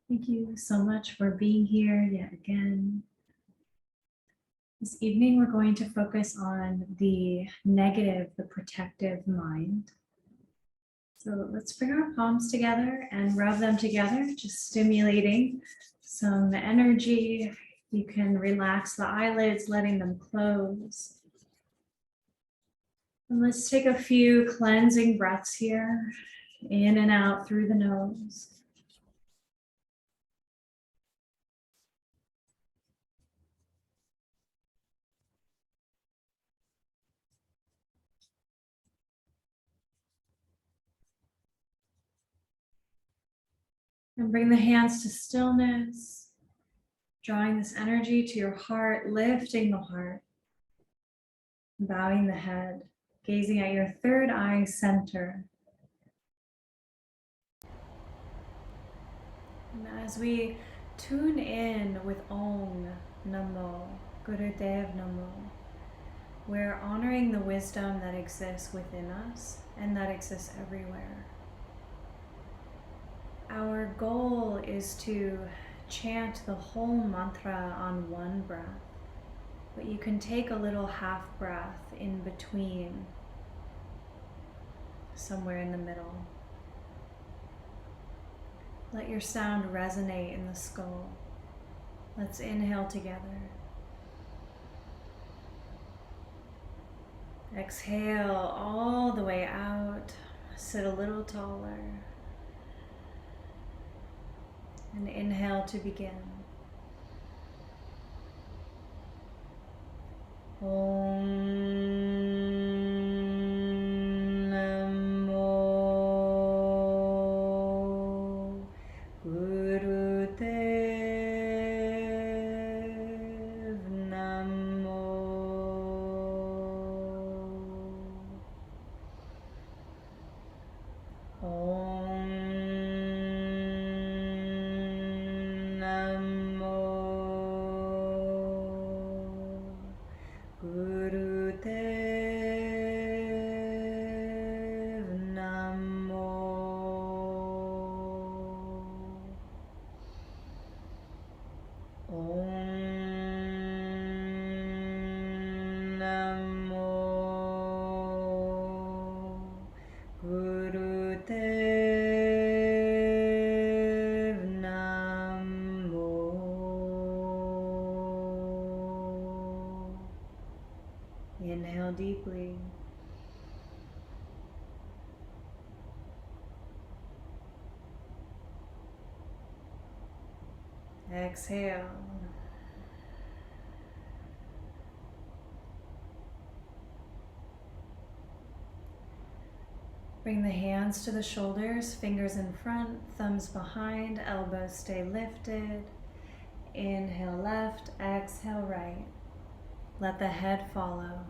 Thank you so much for being here yet again. This evening, we're going to focus on the negative, the protective mind. So let's bring our palms together and rub them together, just stimulating some energy. You can relax the eyelids, letting them close. And let's take a few cleansing breaths here, in and out through the nose. And bring the hands to stillness, drawing this energy to your heart, lifting the heart, bowing the head, gazing at your third eye center. And as we tune in with Om Namo, Gurudev Namo, we're honoring the wisdom that exists within us and that exists everywhere. Our goal is to chant the whole mantra on one breath, but you can take a little half breath in between, somewhere in the middle. Let your sound resonate in the skull. Let's inhale together. Exhale all the way out. Sit a little taller. And inhale to begin. Om Namo Gurudev Namo. Om Namo Gurudev Namo. Om Namo Gurudev Namo. Inhale deeply. Exhale. Bring the hands to the shoulders, fingers in front, thumbs behind, elbows stay lifted. Inhale left, exhale right. Let the head follow.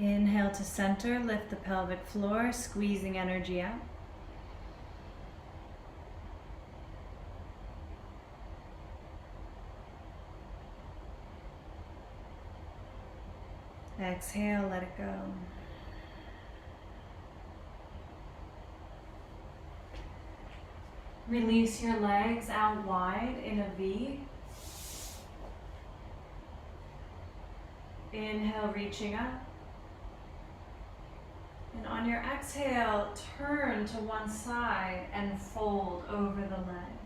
Inhale to center, lift the pelvic floor, squeezing energy out. Exhale, let it go. Release your legs out wide in a V. Inhale, reaching up. And on your exhale, turn to one side and fold over the leg.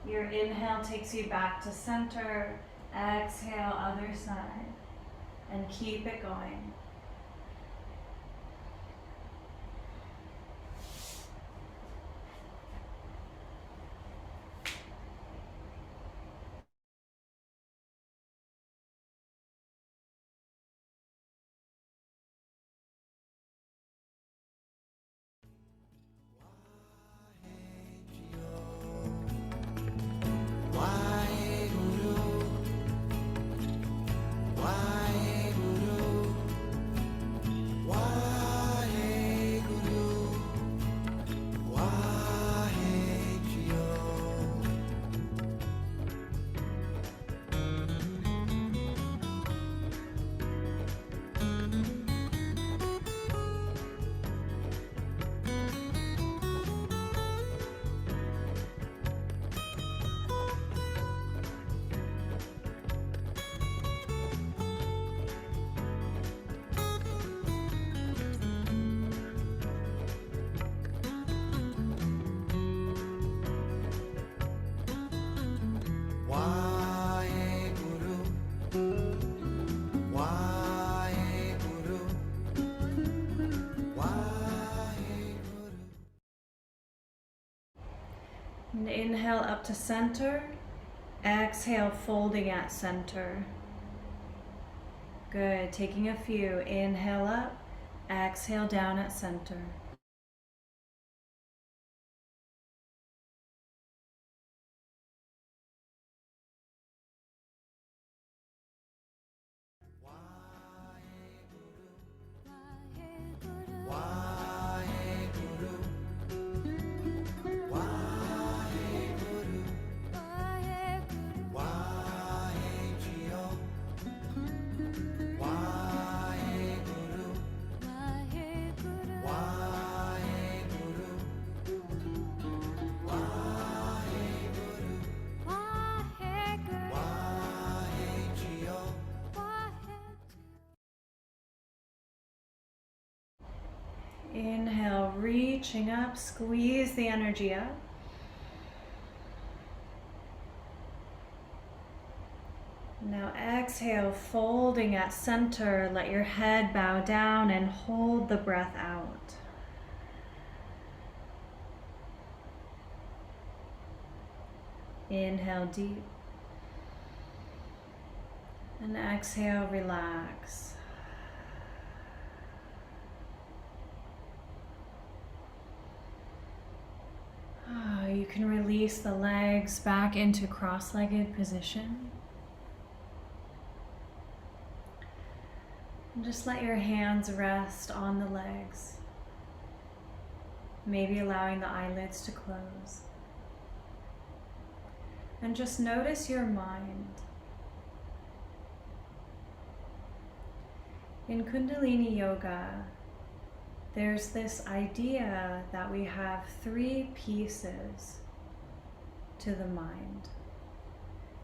Your inhale takes you back to center. Exhale, other side. And keep it going. And inhale up to center. Exhale, folding at center. Good. Taking a few. Inhale up. Exhale down at center. Inhale, reaching up, squeeze the energy up. Now exhale, folding at center. Let your head bow down and hold the breath out. Inhale deep. And exhale, relax. You can release the legs back into cross-legged position. And just let your hands rest on the legs. Maybe allowing the eyelids to close. And just notice your mind. In Kundalini Yoga, there's this idea that we have three pieces to the mind.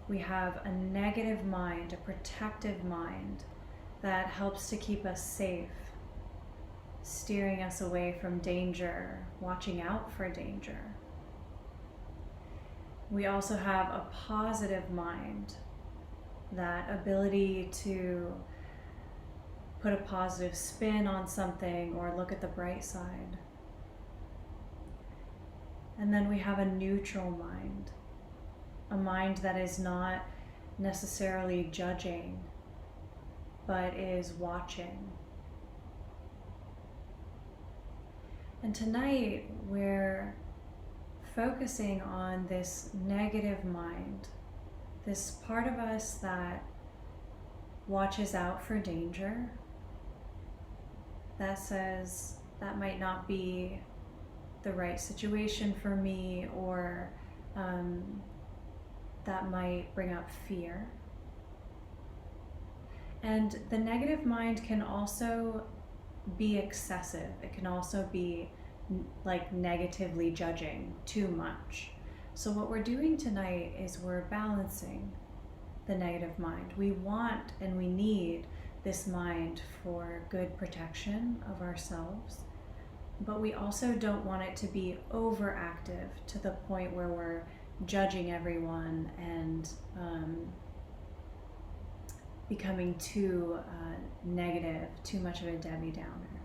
We have a negative mind, a protective mind that helps to keep us safe, steering us away from danger, watching out for danger. We also have a positive mind, that ability to put a positive spin on something or look at the bright side. And then we have a neutral mind, a mind that is not necessarily judging, but is watching. And tonight we're focusing on this negative mind, this part of us that watches out for danger, that says that might not be the right situation for me, or that might bring up fear. And the negative mind can also be excessive. It can also be like negatively judging too much. So what we're doing tonight is we're balancing the negative mind. We want and we need this mind for good protection of ourselves, but we also don't want it to be overactive to the point where we're judging everyone and becoming too negative, too much of a Debbie Downer.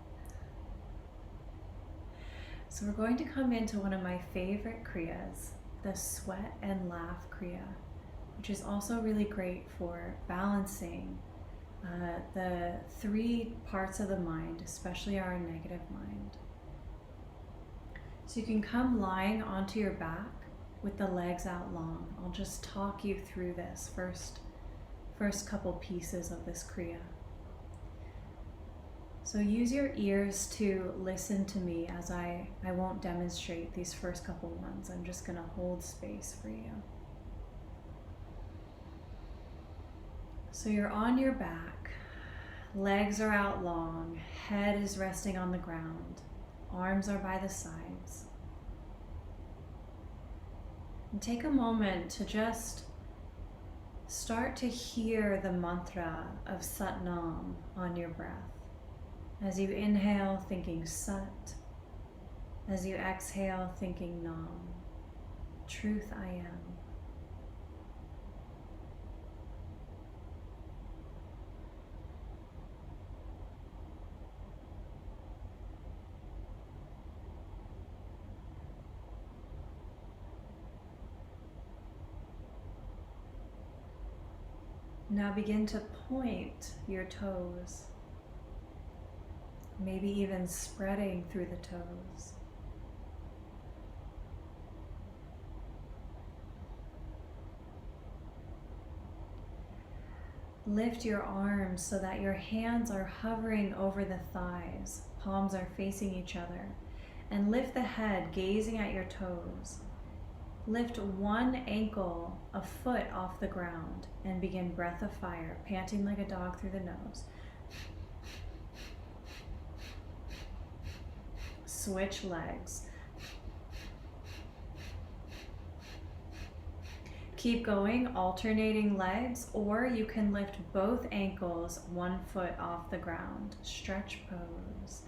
So we're going to come into one of my favorite Kriyas, the Sweat and Laugh Kriya, which is also really great for balancing the three parts of the mind, especially our negative mind. So you can come lying onto your back with the legs out long. I'll just talk you through this first couple pieces of this Kriya. So use your ears to listen to me as I won't demonstrate these first couple ones. I'm just going to hold space for you. So you're on your back, legs are out long, head is resting on the ground, arms are by the sides. And take a moment to just start to hear the mantra of Sat Nam on your breath. As you inhale, thinking Sat. As you exhale, thinking Nam. Truth I am. Now begin to point your toes, maybe even spreading through the toes. Lift your arms so that your hands are hovering over the thighs, palms are facing each other, and lift the head, gazing at your toes. Lift one ankle a foot off the ground and begin breath of fire, panting like a dog through the nose. Switch legs. Keep going, alternating legs, or you can lift both ankles 1 foot off the ground. Stretch pose.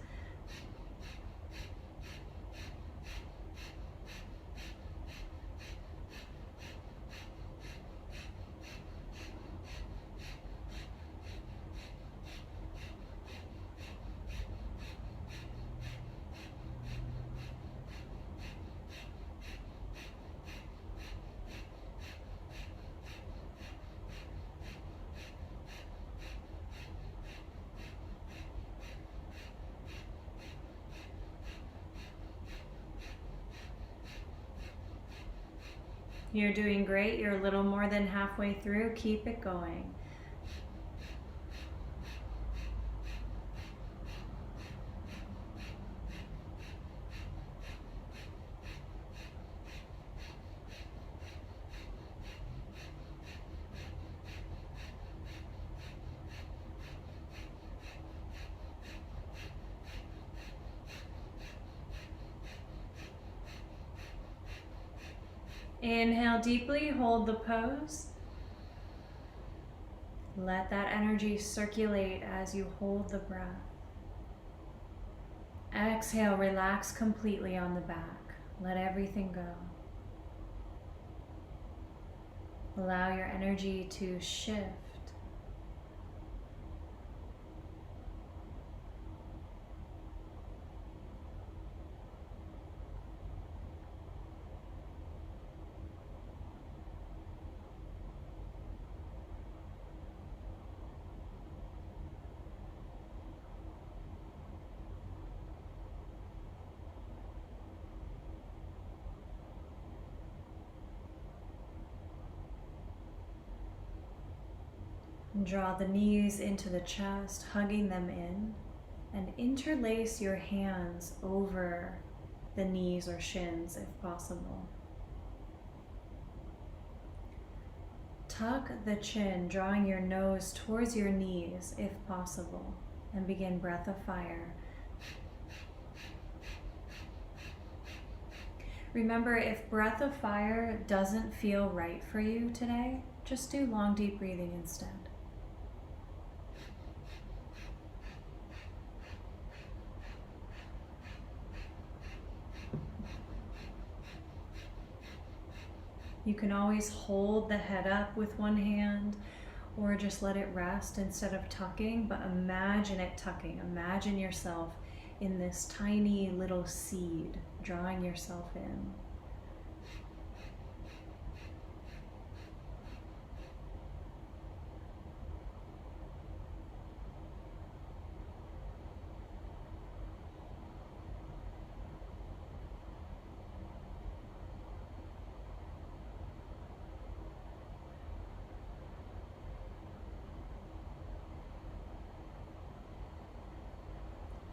You're doing great. You're a little more than halfway through. Keep it going. Inhale deeply, hold the pose. Let that energy circulate as you hold the breath. Exhale, relax completely on the back. Let everything go. Allow your energy to shift. And draw the knees into the chest, hugging them in, and interlace your hands over the knees or shins if possible. Tuck the chin, drawing your nose towards your knees if possible, and begin breath of fire. Remember, if breath of fire doesn't feel right for you today, just do long, deep breathing instead. You can always hold the head up with one hand or just let it rest instead of tucking, but imagine it tucking. Imagine yourself in this tiny little seed, drawing yourself in.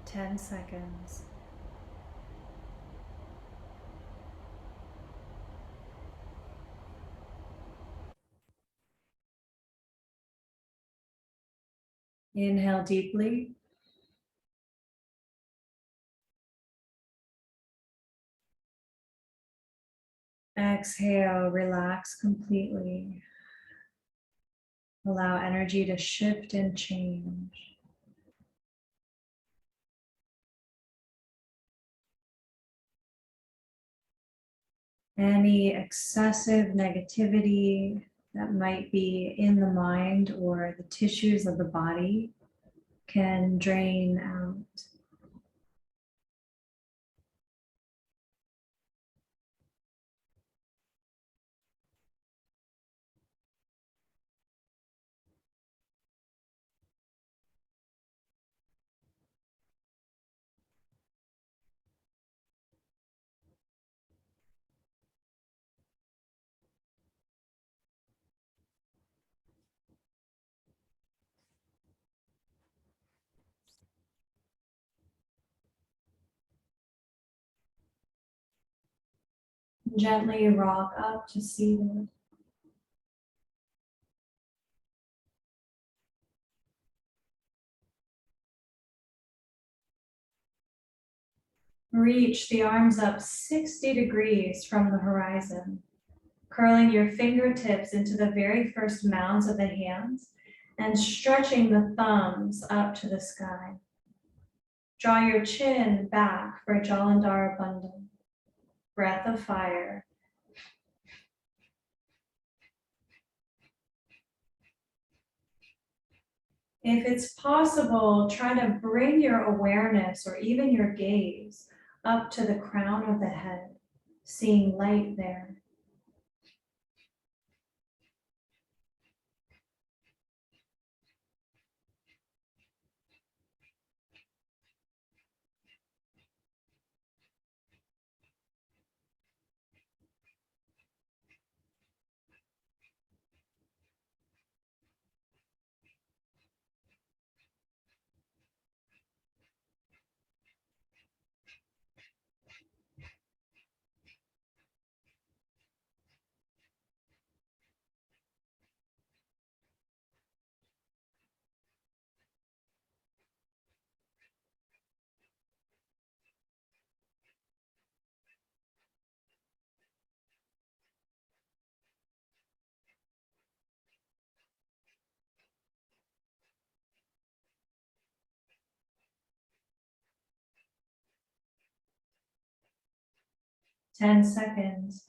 Ten seconds. Inhale deeply. Exhale, relax completely. Allow energy to shift and change. Any excessive negativity that might be in the mind or the tissues of the body can drain out. Gently rock up to seated. Reach the arms up 60 degrees from the horizon, curling your fingertips into the very first mounds of the hands and stretching the thumbs up to the sky. Draw your chin back for Jalandhara Bandha. Breath of fire. If it's possible, try to bring your awareness or even your gaze up to the crown of the head, seeing light there. Ten seconds.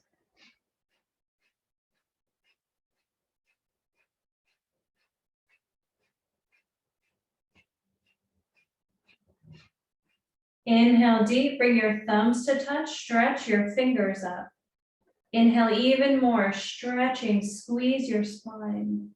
Inhale deep, bring your thumbs to touch, stretch your fingers up. Inhale even more, stretching, squeeze your spine.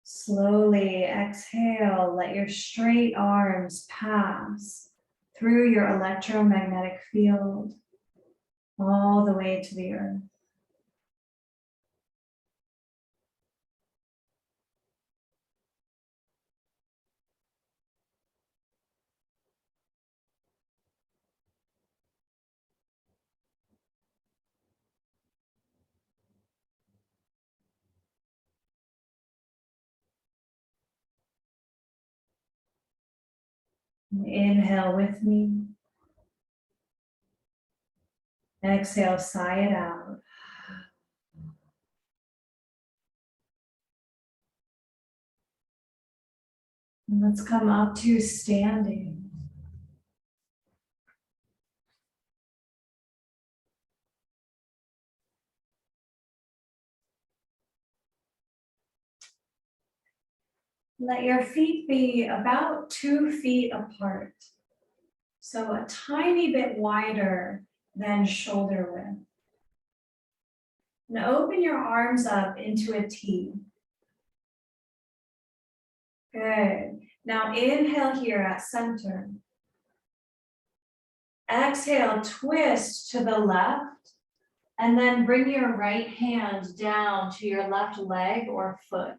Slowly exhale, let your straight arms pass through your electromagnetic field all the way to the earth. Inhale with me. Exhale, sigh it out. And let's come up to standing. Let your feet be about 2 feet apart. So a tiny bit wider than shoulder width. And open your arms up into a T. Good. Now inhale here at center. Exhale, twist to the left, and then bring your right hand down to your left leg or foot.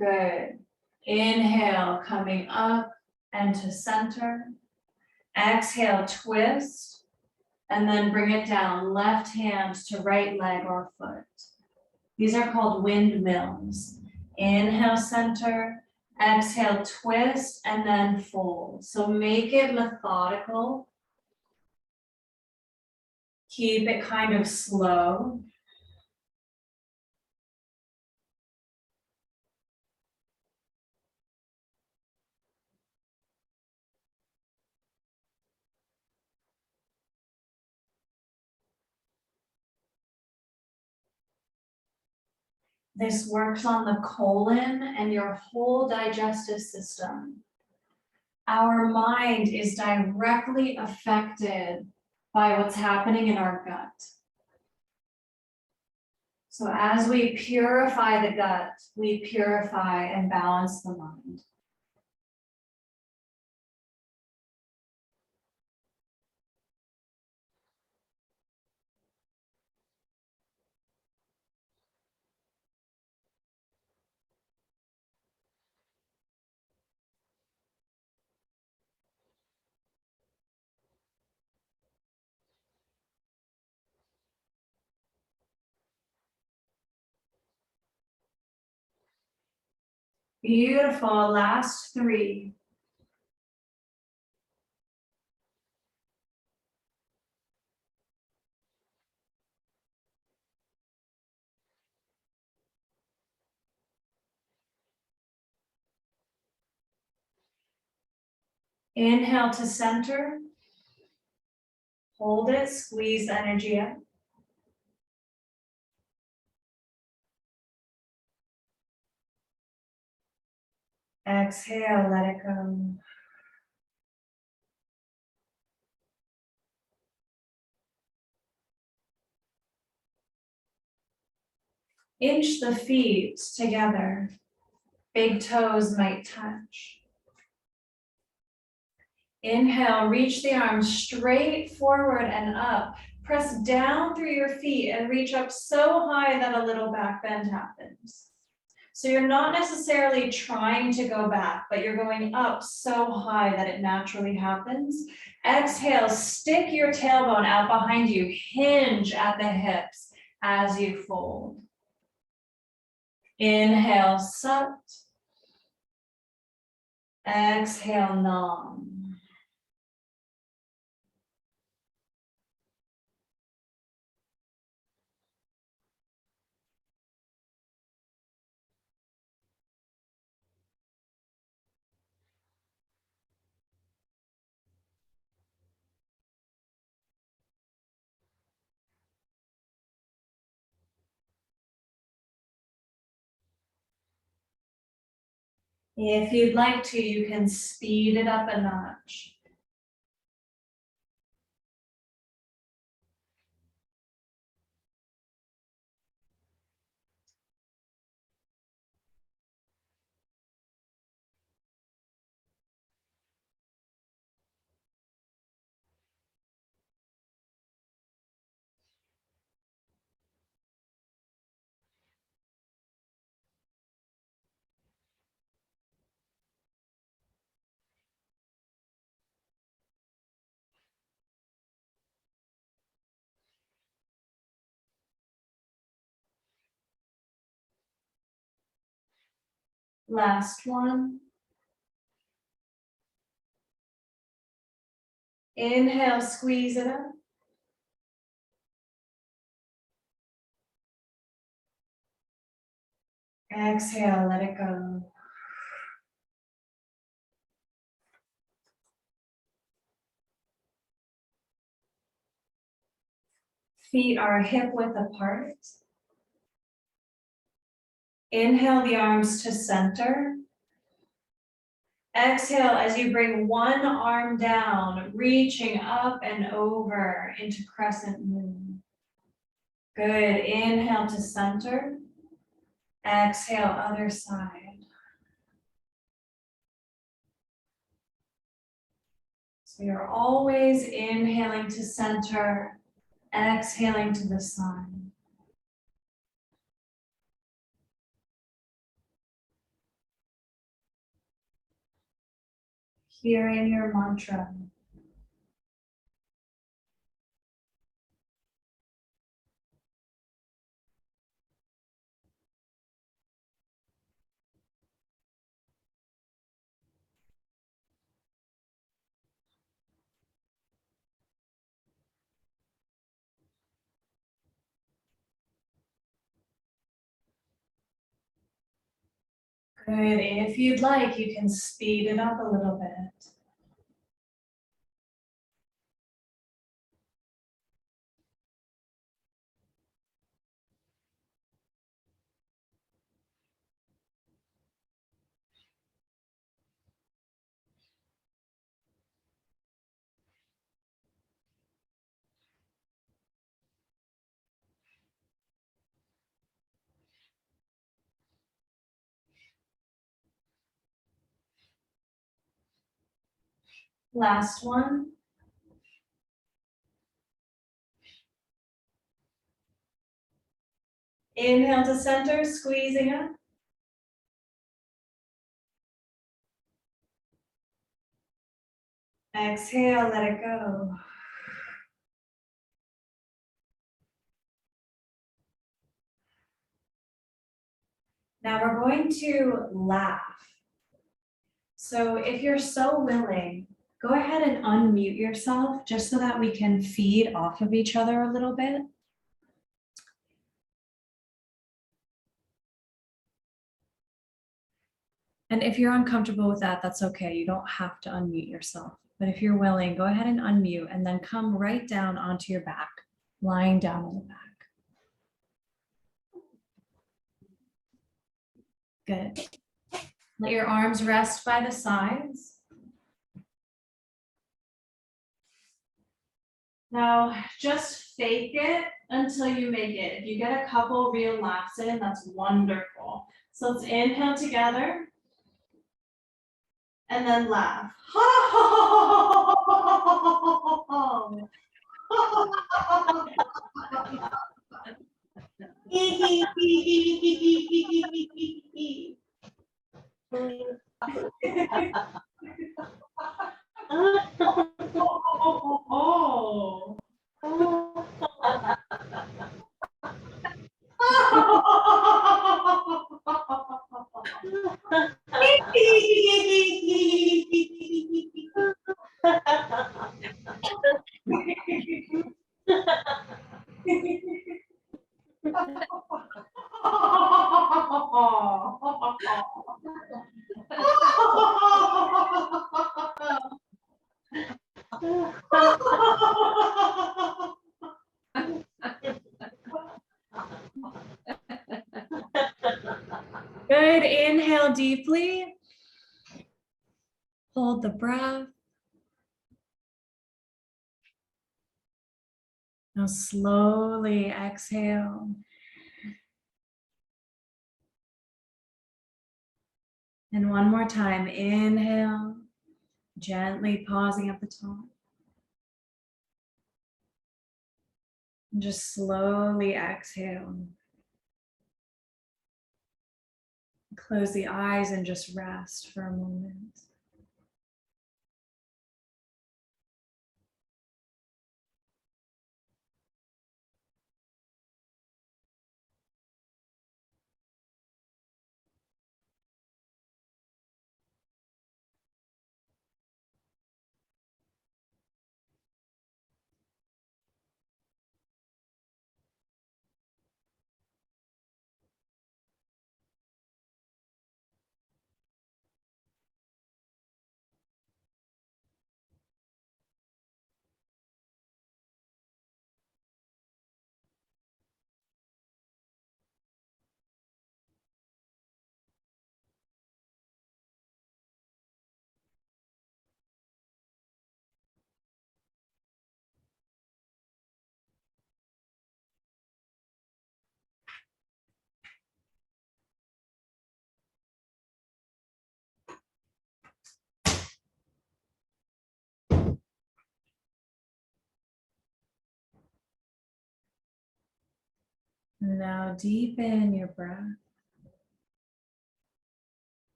Good. Inhale, coming up and to center. Exhale, twist, and then bring it down, left hand to right leg or foot. These are called windmills. Inhale, center. Exhale, twist, and then fold. So make it methodical. Keep it kind of slow. This works on the colon and your whole digestive system. Our mind is directly affected by what's happening in our gut. So as we purify the gut, we purify and balance the mind. Beautiful, last 3. Inhale to center. Hold it, squeeze the energy up. Exhale, let it go. Inch the feet together. Big toes might touch. Inhale, reach the arms straight forward and up. Press down through your feet and reach up so high that a little back bend happens. So you're not necessarily trying to go back, but you're going up so high that it naturally happens. Exhale, stick your tailbone out behind you, hinge at the hips as you fold. Inhale, Sat. Exhale, Nam. If you'd like to, you can speed it up a notch. Last one. Inhale, squeeze it up. Exhale, let it go. Feet are hip width apart. Inhale the arms to center. Exhale as you bring one arm down, reaching up and over into crescent moon. Good. Inhale to center. Exhale, other side. So you're always inhaling to center, exhaling to the side. Hearing your mantra. Good. If you'd like, you can speed it up a little bit. Last one. Inhale to center, squeezing up. Exhale, let it go. Now we're going to laugh. So if you're so willing, go ahead and unmute yourself just so that we can feed off of each other a little bit. And if you're uncomfortable with that, that's okay. You don't have to unmute yourself. But if you're willing, go ahead and unmute and then come right down onto your back, lying down on the back. Good. Let your arms rest by the sides. Now, just fake it until you make it. If you get a couple real laughs in, that's wonderful. So let's inhale together and then laugh. Good. Inhale deeply. Hold the breath. Now slowly exhale. And one more time. Inhale. Gently pausing at the top. And just slowly exhale. Close the eyes and just rest for a moment. Now deepen your breath.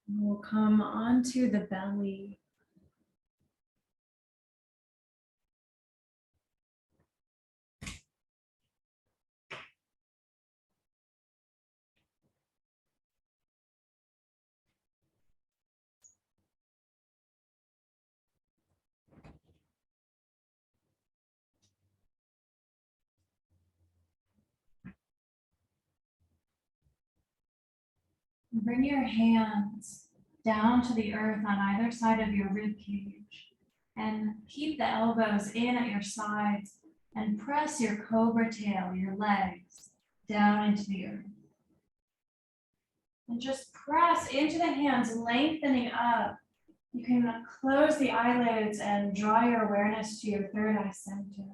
We'll come onto the belly. Bring your hands down to the earth on either side of your rib cage and keep the elbows in at your sides and press your cobra tail, your legs, down into the earth. And just press into the hands, lengthening up. You can close the eyelids and draw your awareness to your third eye center.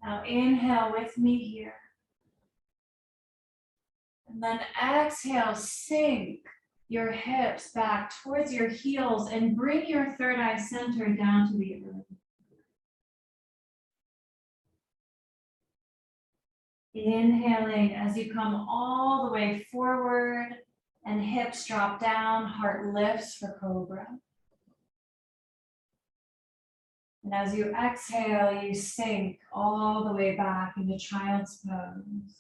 Now inhale with me here. And then exhale, sink your hips back towards your heels and bring your third eye center down to the earth. Inhaling as you come all the way forward and hips drop down, heart lifts for cobra. And as you exhale, you sink all the way back into child's pose.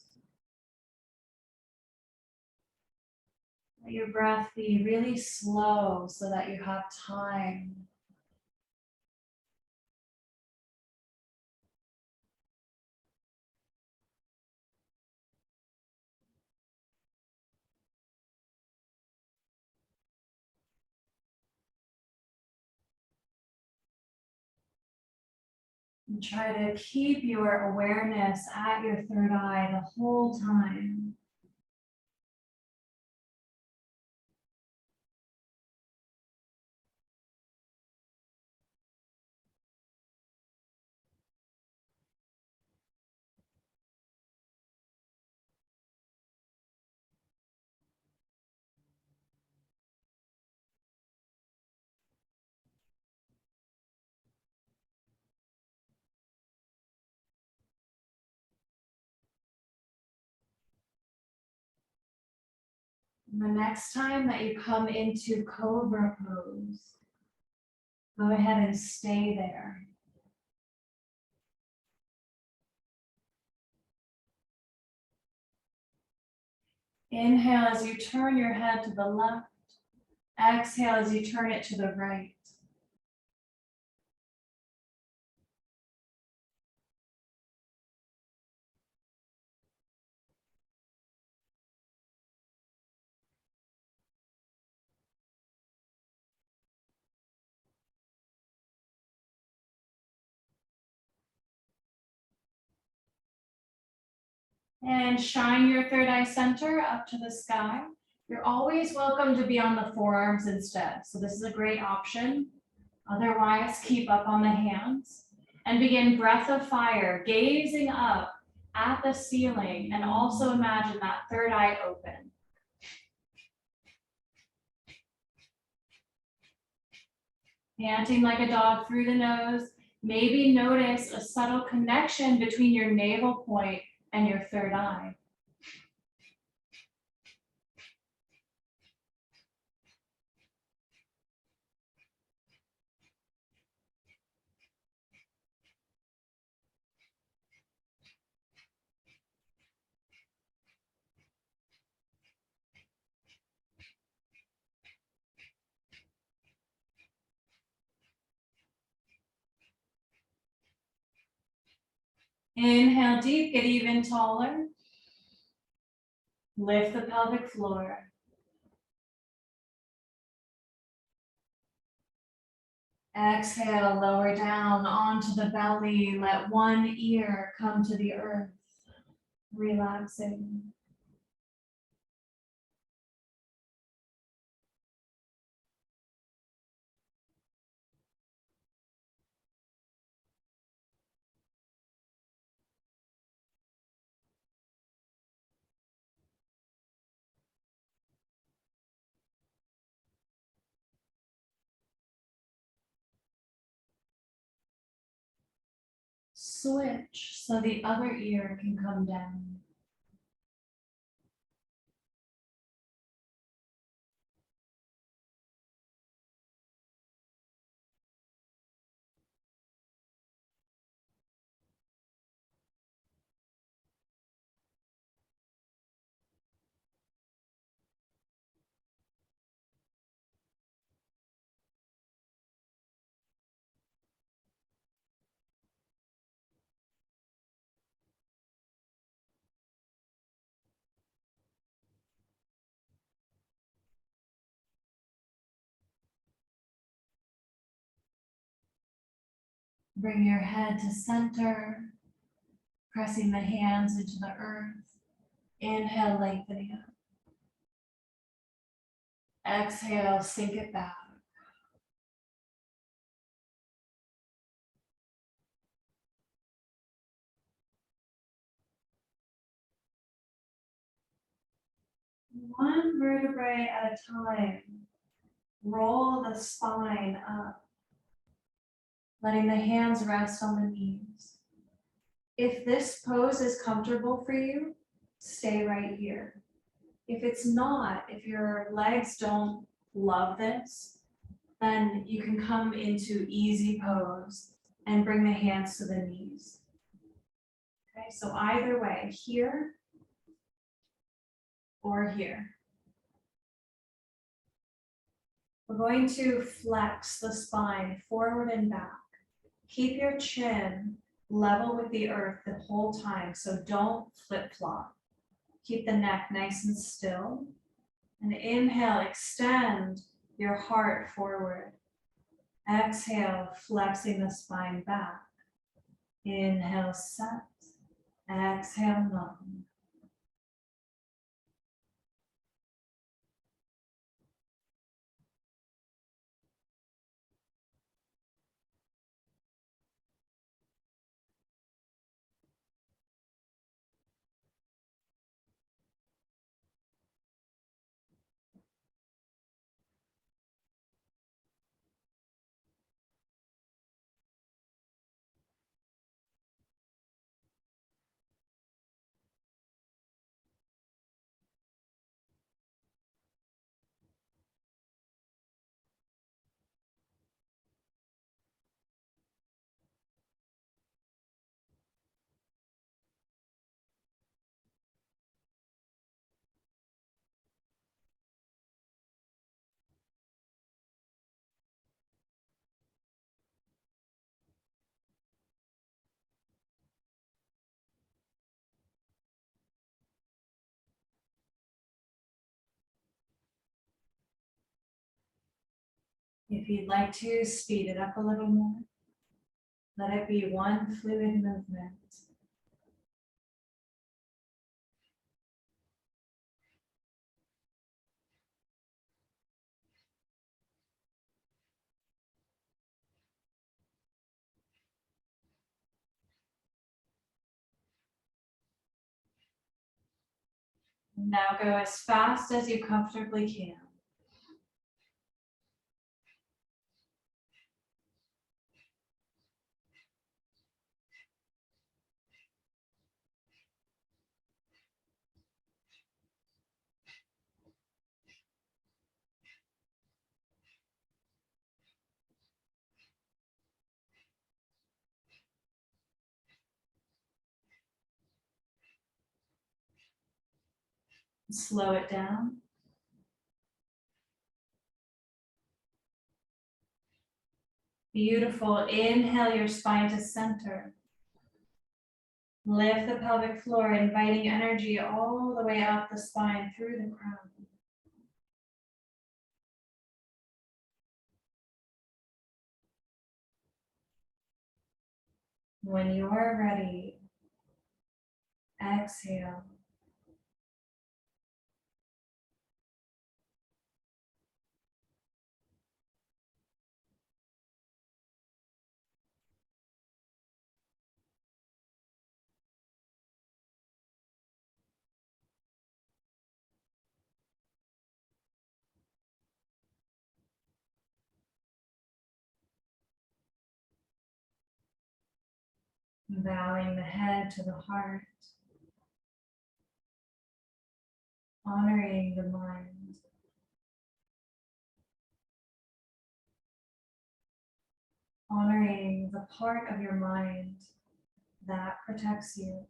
Let your breath be really slow so that you have time. And try to keep your awareness at your third eye the whole time. And the next time that you come into cobra pose, go ahead and stay there. Inhale as you turn your head to the left. Exhale as you turn it to the right. And shine your third eye center up to the sky. You're always welcome to be on the forearms instead. So this is a great option. Otherwise, keep up on the hands and begin breath of fire, gazing up at the ceiling and also imagine that third eye open. Panting like a dog through the nose. Maybe notice a subtle connection between your navel point and your third eye. Inhale deep, get even taller. Lift the pelvic floor. Exhale, lower down onto the belly. Let one ear come to the earth. Relaxing. Switch so the other ear can come down. Bring your head to center, pressing the hands into the earth. Inhale, lengthening up. Exhale, sink it back. One vertebrae at a time. Roll the spine up, letting the hands rest on the knees. If this pose is comfortable for you, stay right here. If it's not, if your legs don't love this, then you can come into easy pose and bring the hands to the knees. Okay, so either way, here or here. We're going to flex the spine forward and back. Keep your chin level with the earth the whole time, so don't flip-flop. Keep the neck nice and still. And inhale, extend your heart forward. Exhale, flexing the spine back. Inhale, set. Exhale, long. If you'd like to speed it up a little more, let it be one fluid movement. Now go as fast as you comfortably can. Slow it down. Beautiful. Inhale your spine to center. Lift the pelvic floor, inviting energy all the way up the spine through the crown. When you're ready, exhale. Bowing the head to the heart, honoring the mind, honoring the part of your mind that protects you,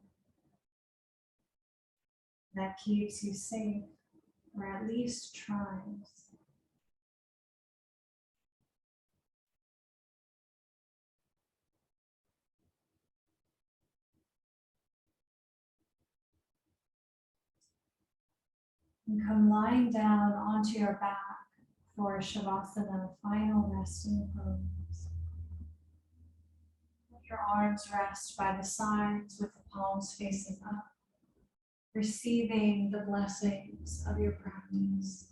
that keeps you safe, or at least tries. And come lying down onto your back for Shavasana, final resting pose. Let your arms rest by the sides with the palms facing up, receiving the blessings of your practice.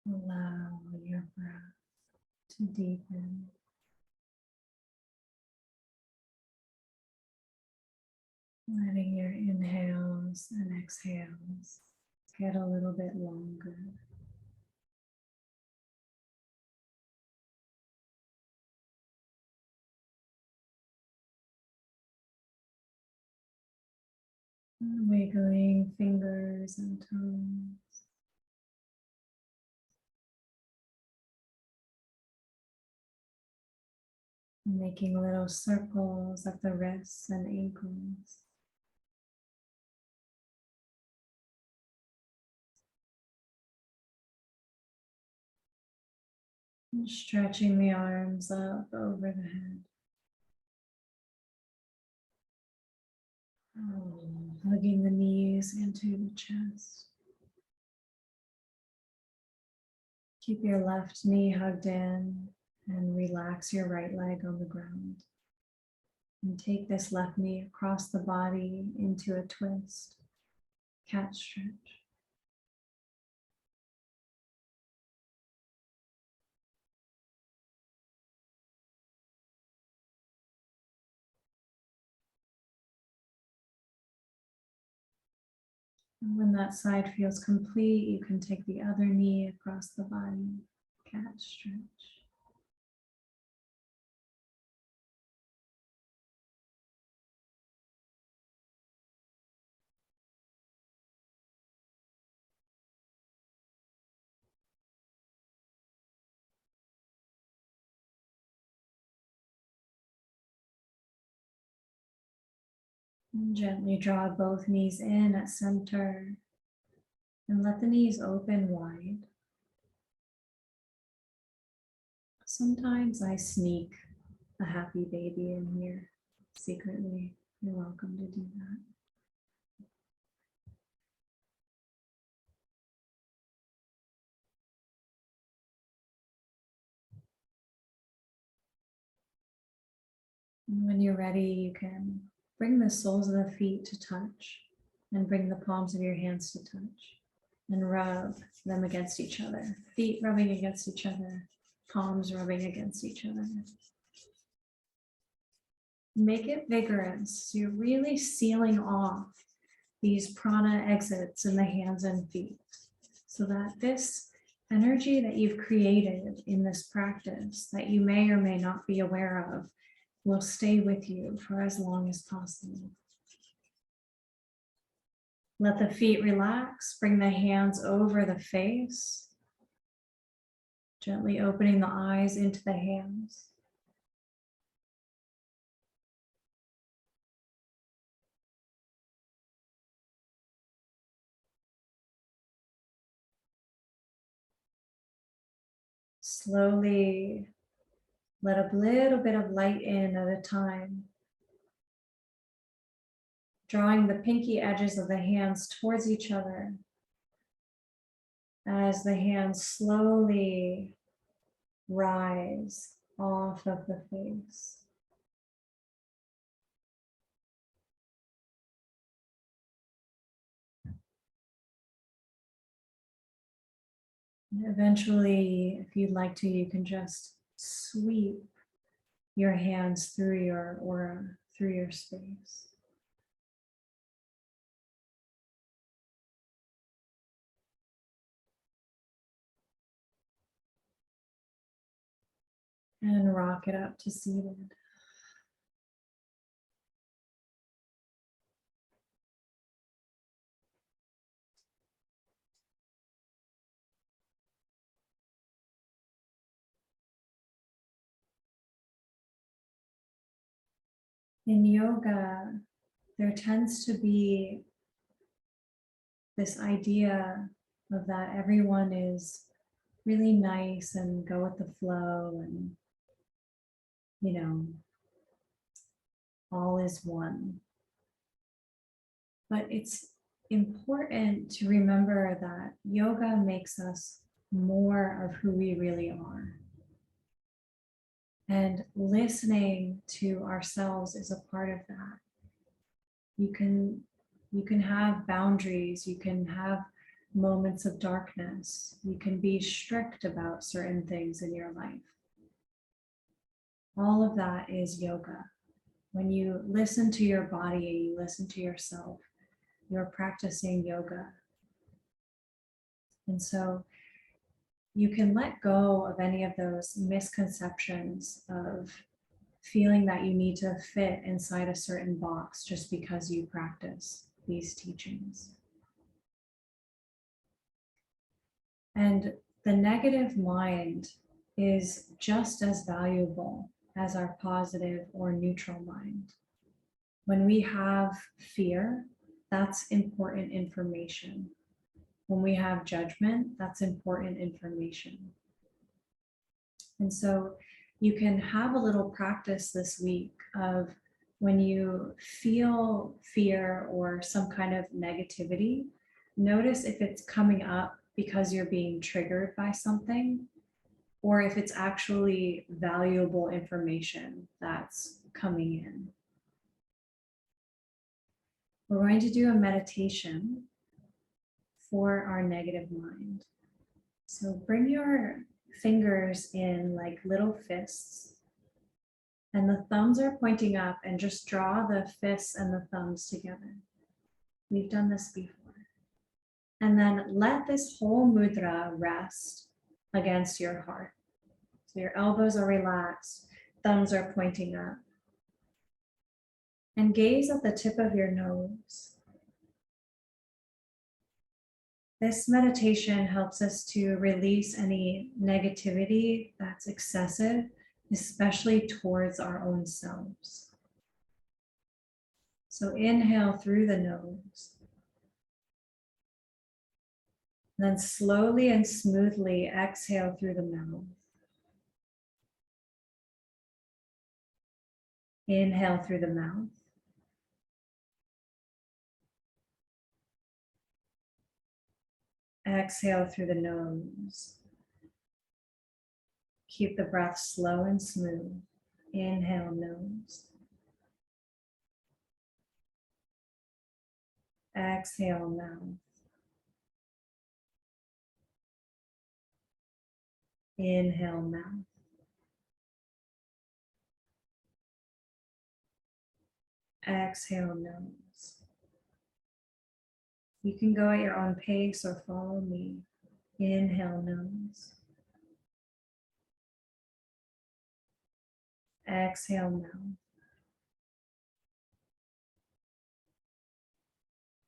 Allow your breath to deepen. Letting your inhales and exhales get a little bit longer. Wiggling fingers and toes. Making little circles at the wrists and ankles. And stretching the arms up over the head. Hugging the knees into the chest. Keep your left knee hugged in and relax your right leg on the ground. And take this left knee across the body into a twist, cat stretch. And when that side feels complete, you can take the other knee across the body, cat stretch. And gently draw both knees in at center and let the knees open wide. Sometimes I sneak a happy baby in here secretly. You're welcome to do that. And when you're ready, you can bring the soles of the feet to touch and bring the palms of your hands to touch and rub them against each other. Feet rubbing against each other, palms rubbing against each other. Make it vigorous. So you're really sealing off these prana exits in the hands and feet so that this energy that you've created in this practice that you may or may not be aware of will stay with you for as long as possible. Let the feet relax, bring the hands over the face, gently opening the eyes into the hands. Slowly let a little bit of light in at a time, drawing the pinky edges of the hands towards each other as the hands slowly rise off of the face. And eventually, if you'd like to, you can just sweep your hands through your aura, through your space. And rock it up to seated. In yoga, there tends to be this idea of that everyone is really nice and go with the flow and, you know, all is one. But it's important to remember that yoga makes us more of who we really are. And listening to ourselves is a part of that. You can have boundaries, you can have moments of darkness. You can be strict about certain things in your life. All of that is yoga. When you listen to your body and you listen to yourself, you're practicing yoga. And so you can let go of any of those misconceptions of feeling that you need to fit inside a certain box just because you practice these teachings. And the negative mind is just as valuable as our positive or neutral mind. When we have fear, that's important information. When we have judgment, that's important information. And so you can have a little practice this week of when you feel fear or some kind of negativity, notice if it's coming up because you're being triggered by something, or if it's actually valuable information that's coming in. We're going to do a meditation for our negative mind. So bring your fingers in like little fists, and the thumbs are pointing up, and just draw the fists and the thumbs together. We've done this before. And then let this whole mudra rest against your heart. So your elbows are relaxed, thumbs are pointing up. And gaze at the tip of your nose. This meditation helps us to release any negativity that's excessive, especially towards our own selves. So inhale through the nose. Then slowly and smoothly exhale through the mouth. Inhale through the mouth. Exhale through the nose. Keep the breath slow and smooth. Inhale, nose. Exhale, mouth. Inhale, mouth. Exhale, nose. You can go at your own pace or follow me. Inhale, nose. Exhale, mouth.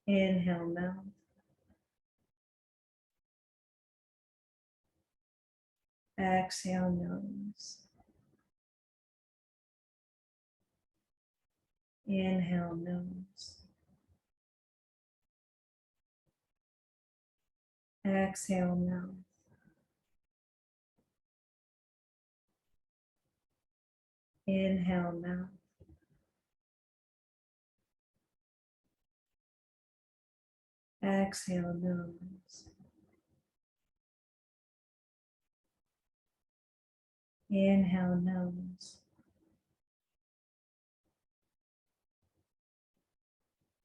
Inhale, mouth. Exhale, nose. Inhale, nose. Exhale, mouth. Inhale, mouth. Exhale, nose. Inhale, nose.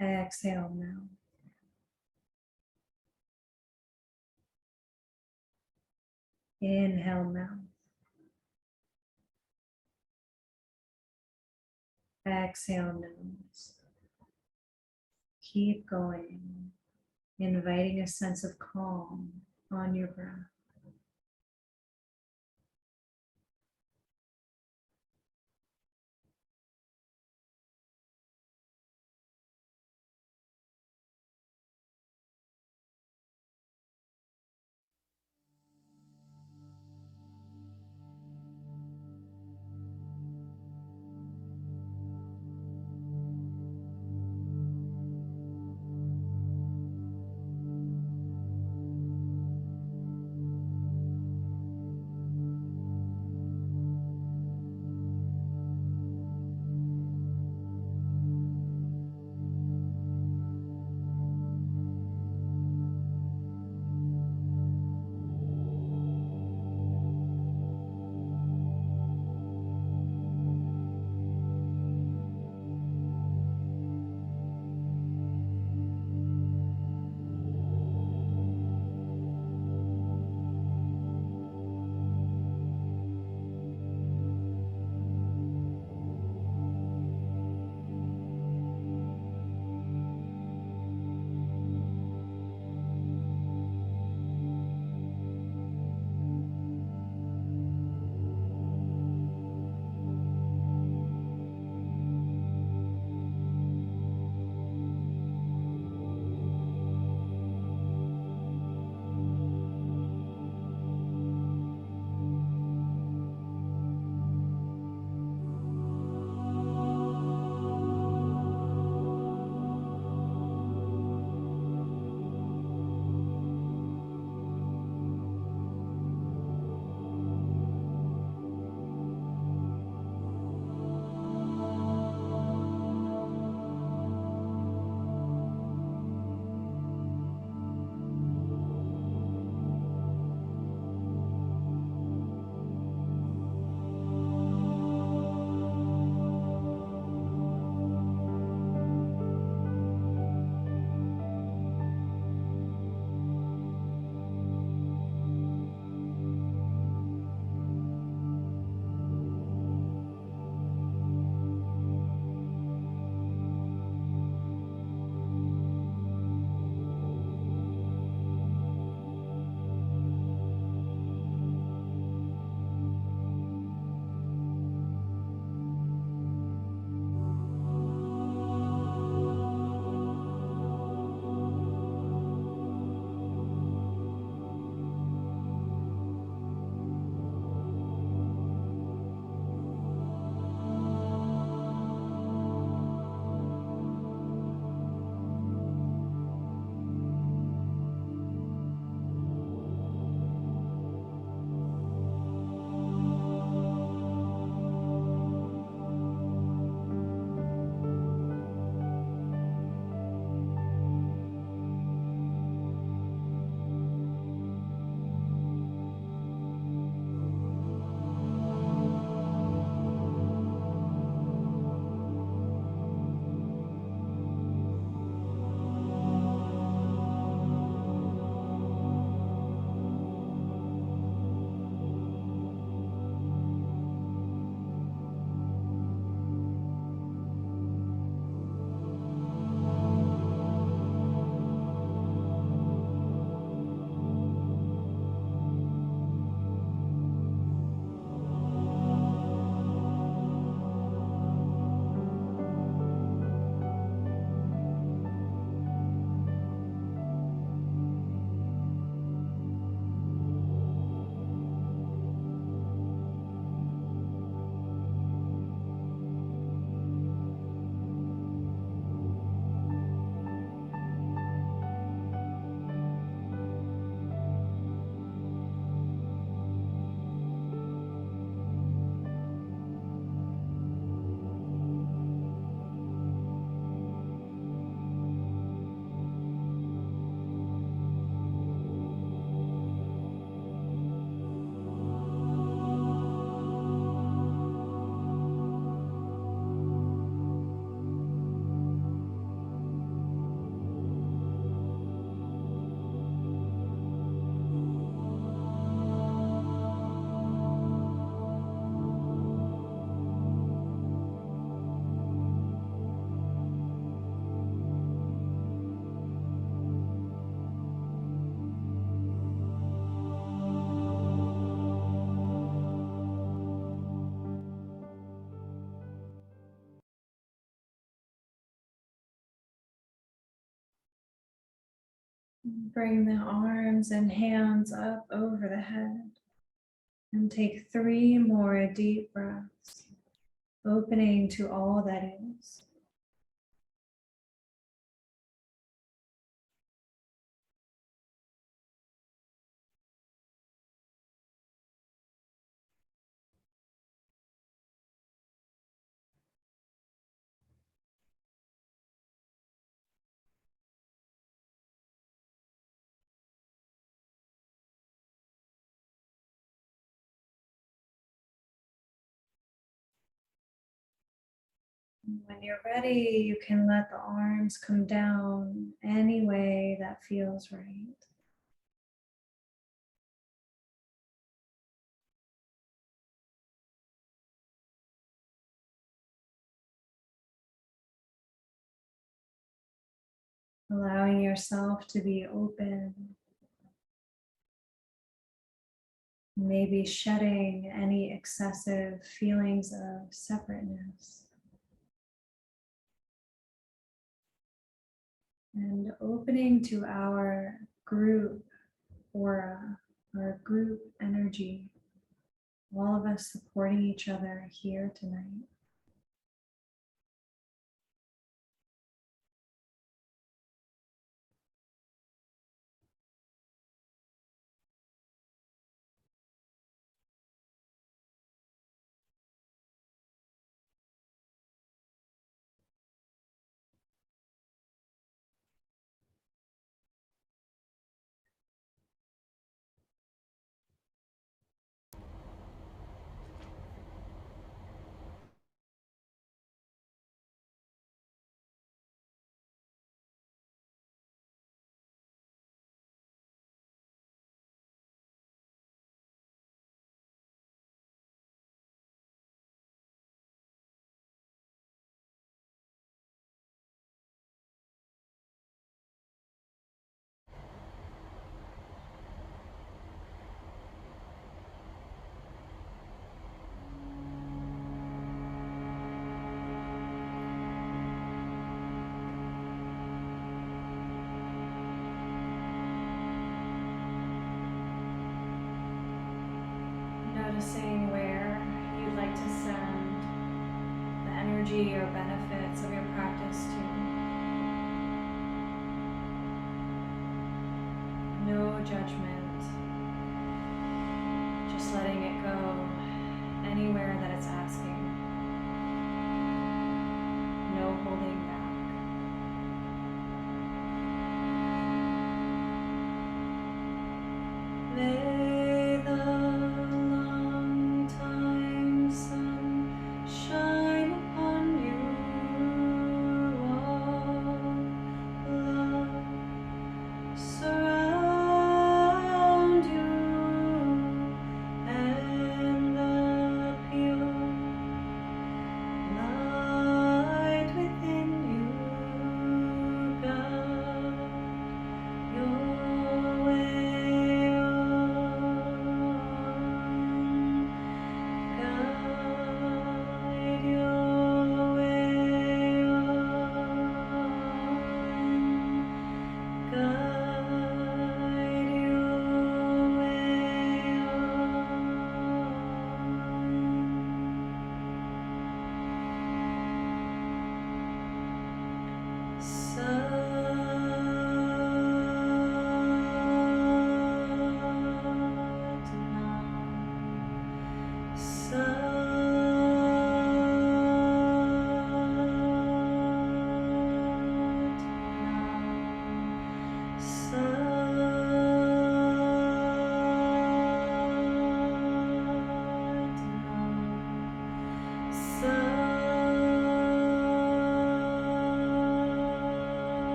Exhale, mouth. Inhale, mouth. Exhale, nose. Keep going, inviting a sense of calm on your breath. Bring the arms and hands up over the head and take 3 more deep breaths, opening to all that is. When you're ready, you can let the arms come down any way that feels right. Allowing yourself to be open, maybe shedding any excessive feelings of separateness, and opening to our group aura, our group energy, all of us supporting each other here tonight. Noticing where you'd like to send the energy or benefits of your practice to. No judgment, just letting it go anywhere that it's asking. No holding back. May the long time sun shine upon you all. Love surround you and the pure light within you guide your way on. Guide your way on. Guide your way on.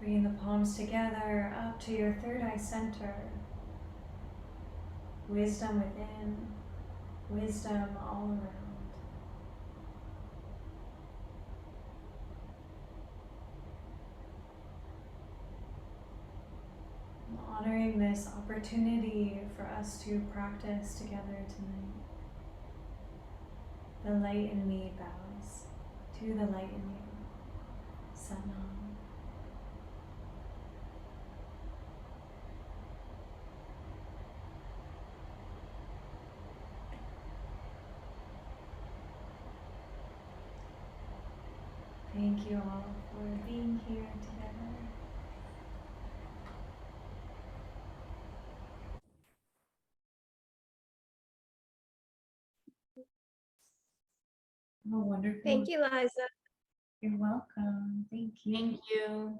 Bringing the palms together up to your third eye center. Wisdom within, wisdom all around. this opportunity for us to practice together tonight. The light in me bows to the light in you. Satnam. Thank you all for being here together. Oh, wonderful. Thank you, Liza. You're welcome. Thank you. Thank you.